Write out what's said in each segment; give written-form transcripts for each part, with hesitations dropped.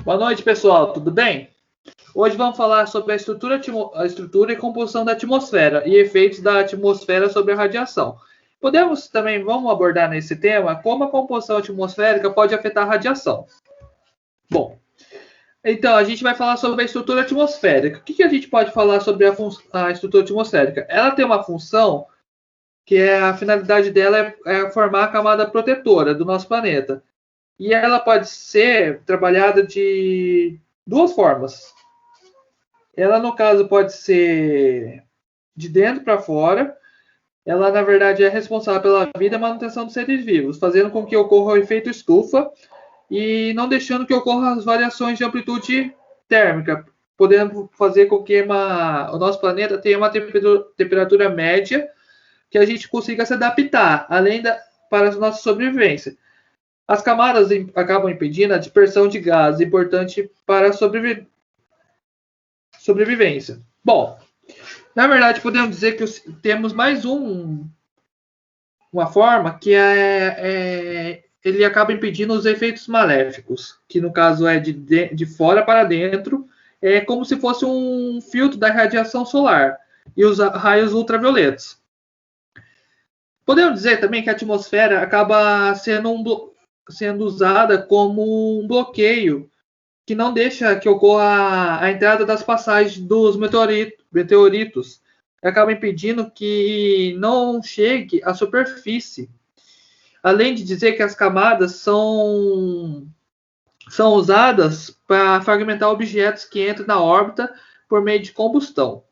Boa noite, pessoal. Tudo bem? Hoje vamos falar sobre a estrutura e composição da atmosfera e efeitos da atmosfera sobre a radiação. Vamos abordar nesse tema como a composição atmosférica pode afetar a radiação. Bom, então a gente vai falar sobre a estrutura atmosférica. O que a gente pode falar sobre a estrutura atmosférica? Ela tem uma função que a finalidade dela é formar a camada protetora do nosso planeta. E ela pode ser trabalhada de duas formas. Ela, no caso, pode ser de dentro para fora. Ela, na verdade, é responsável pela vida e manutenção dos seres vivos, fazendo com que ocorra o efeito estufa e não deixando que ocorram as variações de amplitude térmica, podendo fazer com que o nosso planeta tenha uma temperatura média que a gente consiga se adaptar, para a nossa sobrevivência. As camadas acabam impedindo a dispersão de gases, importante para a sobrevivência. Bom, na verdade, podemos dizer que temos mais uma forma que ele acaba impedindo os efeitos maléficos, que no caso é de fora para dentro, é como se fosse um filtro da radiação solar e os raios ultravioletas. Podemos dizer também que a atmosfera acaba sendo usada como um bloqueio que não deixa que ocorra a entrada das passagens dos meteoritos, acaba impedindo que não chegue à superfície. Além de dizer que as camadas são usadas para fragmentar objetos que entram na órbita por meio de combustão.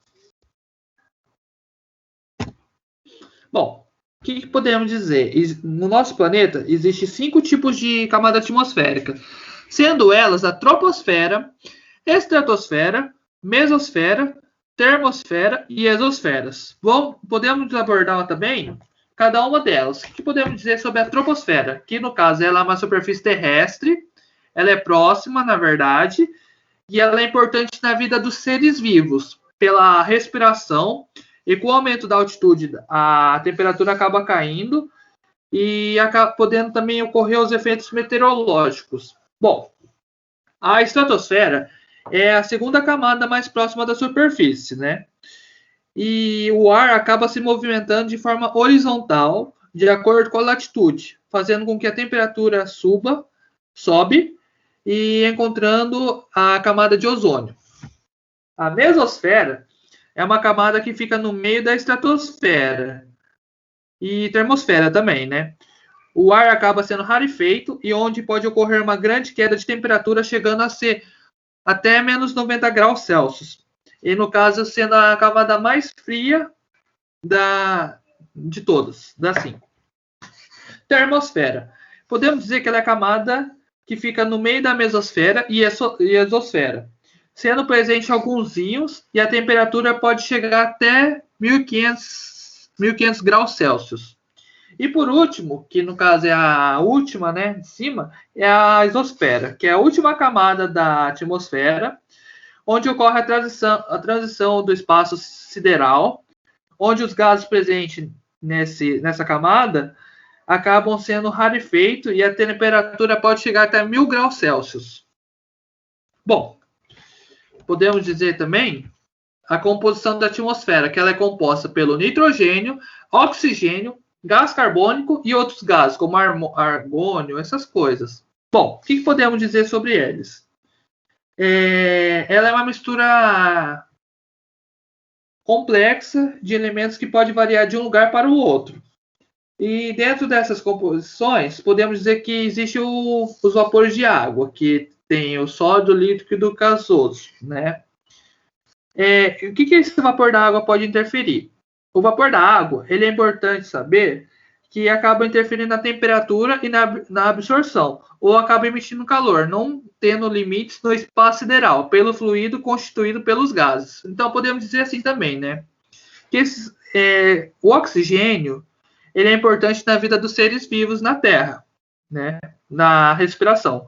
Bom, o que podemos dizer? No nosso planeta, existem 5 tipos de camada atmosférica, sendo elas a troposfera, estratosfera, mesosfera, termosfera e exosferas. Bom, podemos abordar também cada uma delas. O que podemos dizer sobre a troposfera? Que, no caso, ela é uma superfície terrestre, ela é próxima, na verdade, e ela é importante na vida dos seres vivos, pela respiração. E com o aumento da altitude, a temperatura acaba caindo e podendo também ocorrer os efeitos meteorológicos. Bom, a estratosfera é a segunda camada mais próxima da superfície, né? E o ar acaba se movimentando de forma horizontal, de acordo com a latitude, fazendo com que a temperatura sobe e encontrando a camada de ozônio. A mesosfera é uma camada que fica no meio da estratosfera e termosfera também, né? O ar acaba sendo rarefeito e onde pode ocorrer uma grande queda de temperatura, chegando a ser até menos 90 graus Celsius. E no caso, sendo a camada mais fria de todas, das 5. Termosfera. Podemos dizer que ela é a camada que fica no meio da mesosfera e exosfera, sendo presente alguns íons, e a temperatura pode chegar até 1500 graus Celsius. E por último, que no caso é a última, né, de cima, é a exosfera, que é a última camada da atmosfera, onde ocorre a transição do espaço sideral, onde os gases presentes nessa camada acabam sendo rarefeitos e a temperatura pode chegar até 1000 graus Celsius. Bom, podemos dizer também a composição da atmosfera, que ela é composta pelo nitrogênio, oxigênio, gás carbônico e outros gases, como argônio, essas coisas. Bom, o que podemos dizer sobre eles? Ela é uma mistura complexa de elementos que pode variar de um lugar para o outro. E dentro dessas composições, podemos dizer que existem os vapores de água, que tem o sólido, líquido e gasoso, né? O que esse vapor da água pode interferir? O vapor da água, ele é importante saber que acaba interferindo na temperatura e na absorção, ou acaba emitindo calor, não tendo limites no espaço sideral, pelo fluido constituído pelos gases. Então, podemos dizer assim também, né? Que o oxigênio, ele é importante na vida dos seres vivos na Terra, né? Na respiração.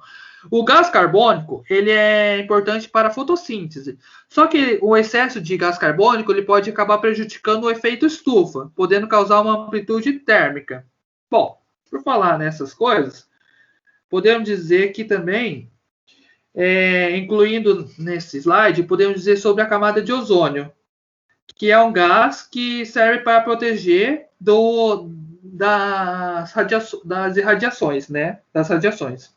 O gás carbônico, ele é importante para a fotossíntese. Só que o excesso de gás carbônico, ele pode acabar prejudicando o efeito estufa, podendo causar uma amplitude térmica. Bom, por falar nessas coisas, podemos dizer que também, incluindo nesse slide, podemos dizer sobre a camada de ozônio, que é um gás que serve para proteger das irradiações, né? Das radiações.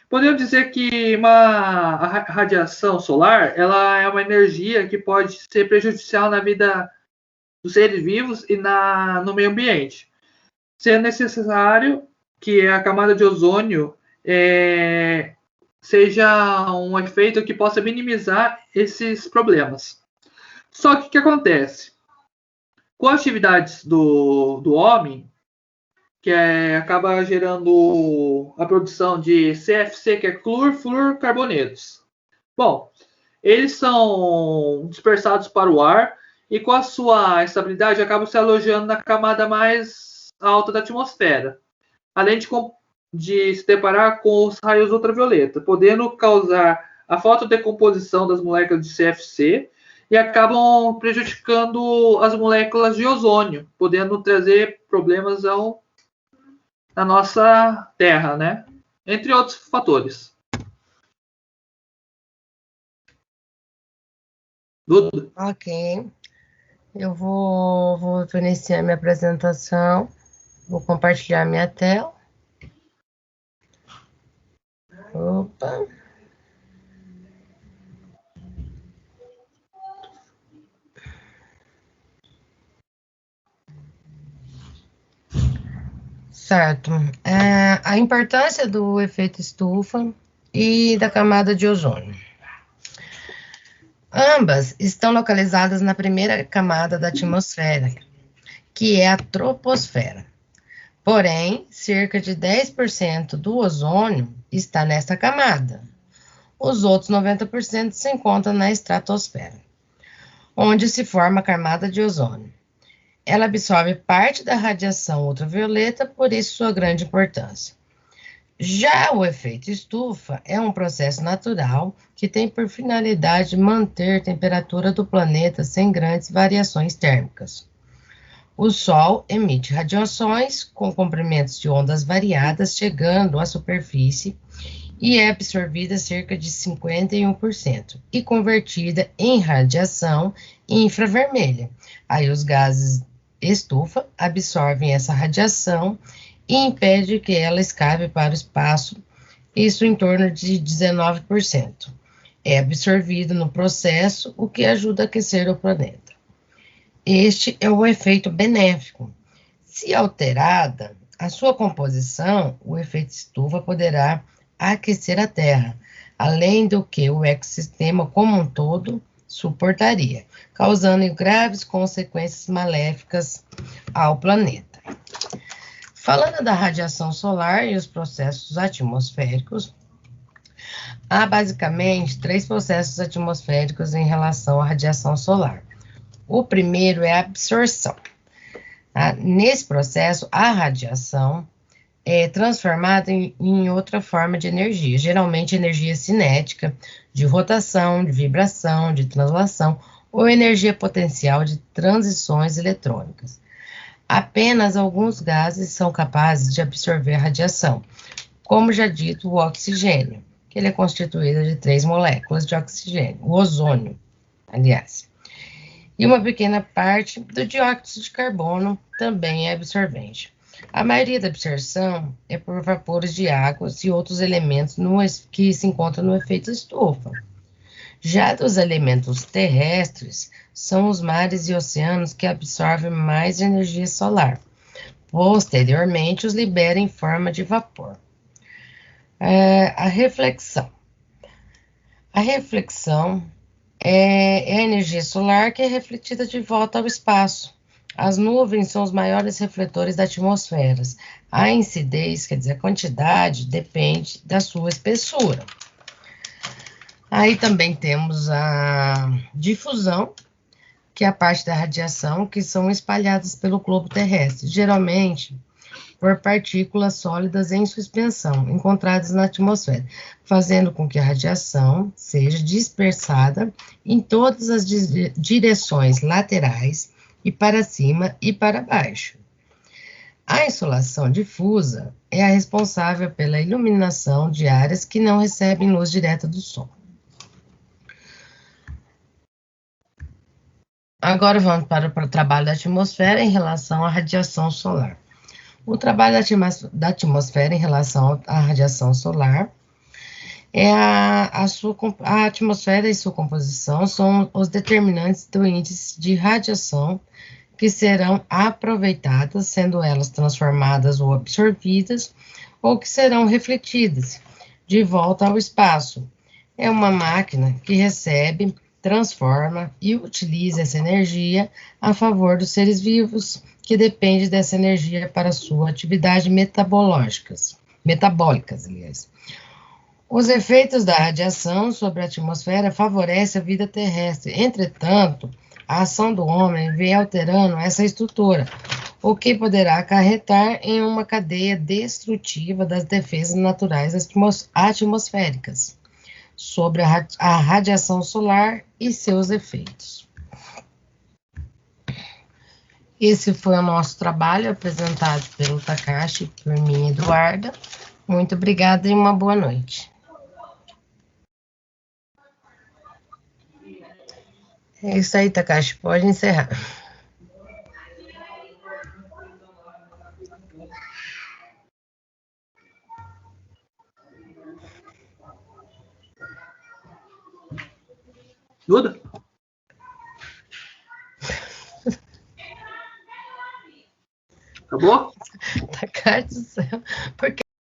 Podemos dizer que a radiação solar, ela é uma energia que pode ser prejudicial na vida dos seres vivos e no meio ambiente, sendo necessário que a camada de ozônio seja um efeito que possa minimizar esses problemas. Só que o que acontece? Com as atividades do homem, que acaba gerando a produção de CFC, que é clorofluorcarbonetos. Bom, eles são dispersados para o ar e com a sua estabilidade acabam se alojando na camada mais alta da atmosfera, além de se deparar com os raios ultravioleta, podendo causar a fotodecomposição das moléculas de CFC e acabam prejudicando as moléculas de ozônio, podendo trazer problemas na nossa Terra, né? Entre outros fatores. Duda? Ok. Eu vou iniciar minha apresentação. Vou compartilhar minha tela. Opa. Certo. A importância do efeito estufa e da camada de ozônio. Ambas estão localizadas na primeira camada da atmosfera, que é a troposfera. Porém, cerca de 10% do ozônio está nessa camada. Os outros 90% se encontram na estratosfera, onde se forma a camada de ozônio. Ela absorve parte da radiação ultravioleta, por isso sua grande importância. Já o efeito estufa é um processo natural que tem por finalidade manter a temperatura do planeta sem grandes variações térmicas. O Sol emite radiações com comprimentos de ondas variadas chegando à superfície e é absorvida cerca de 51% e convertida em radiação infravermelha. Aí os gases estufa absorvem essa radiação e impede que ela escape para o espaço, isso em torno de 19%. É absorvido no processo, o que ajuda a aquecer o planeta. Este é o efeito benéfico. Se alterada a sua composição, o efeito estufa poderá aquecer a Terra, além do que o ecossistema como um todo suportaria, causando graves consequências maléficas ao planeta. Falando da radiação solar e os processos atmosféricos, há basicamente 3 processos atmosféricos em relação à radiação solar. O primeiro é a absorção. Tá? Nesse processo, a radiação é transformada em outra forma de energia, geralmente energia cinética, de rotação, de vibração, de translação ou energia potencial de transições eletrônicas. Apenas alguns gases são capazes de absorver a radiação, como já dito, o oxigênio, que ele é constituído de 3 moléculas de oxigênio, o ozônio, aliás. E uma pequena parte do dióxido de carbono também é absorvente. A maioria da absorção é por vapores de água e outros elementos que se encontram no efeito estufa. Já dos elementos terrestres, são os mares e oceanos que absorvem mais energia solar. Posteriormente, os liberam em forma de vapor. A reflexão. A reflexão é a energia solar que é refletida de volta ao espaço. As nuvens são os maiores refletores da atmosfera. A incidez, quer dizer, a quantidade, depende da sua espessura. Aí também temos a difusão, que é a parte da radiação que são espalhadas pelo globo terrestre, geralmente por partículas sólidas em suspensão, encontradas na atmosfera, fazendo com que a radiação seja dispersada em todas as direções laterais e para cima e para baixo. A insolação difusa é é a responsável pela iluminação de áreas que não recebem luz direta do sol. Agora vamos para o trabalho da atmosfera em relação à radiação solar. O trabalho da atmosfera em relação à radiação solar é a atmosfera e sua composição são os determinantes do índice de radiação que serão aproveitadas, sendo elas transformadas ou absorvidas, ou que serão refletidas de volta ao espaço. É uma máquina que recebe, transforma e utiliza essa energia a favor dos seres vivos, que depende dessa energia para sua atividade metabólicas. Os efeitos da radiação sobre a atmosfera favorecem a vida terrestre. Entretanto, a ação do homem vem alterando essa estrutura, o que poderá acarretar em uma cadeia destrutiva das defesas naturais atmosféricas sobre a radiação solar e seus efeitos. Esse foi o nosso trabalho apresentado pelo Takashi, por mim, Eduarda. Muito obrigada e uma boa noite. É isso aí, Takashi, pode encerrar. Tudo? Acabou? Takashi do céu, porque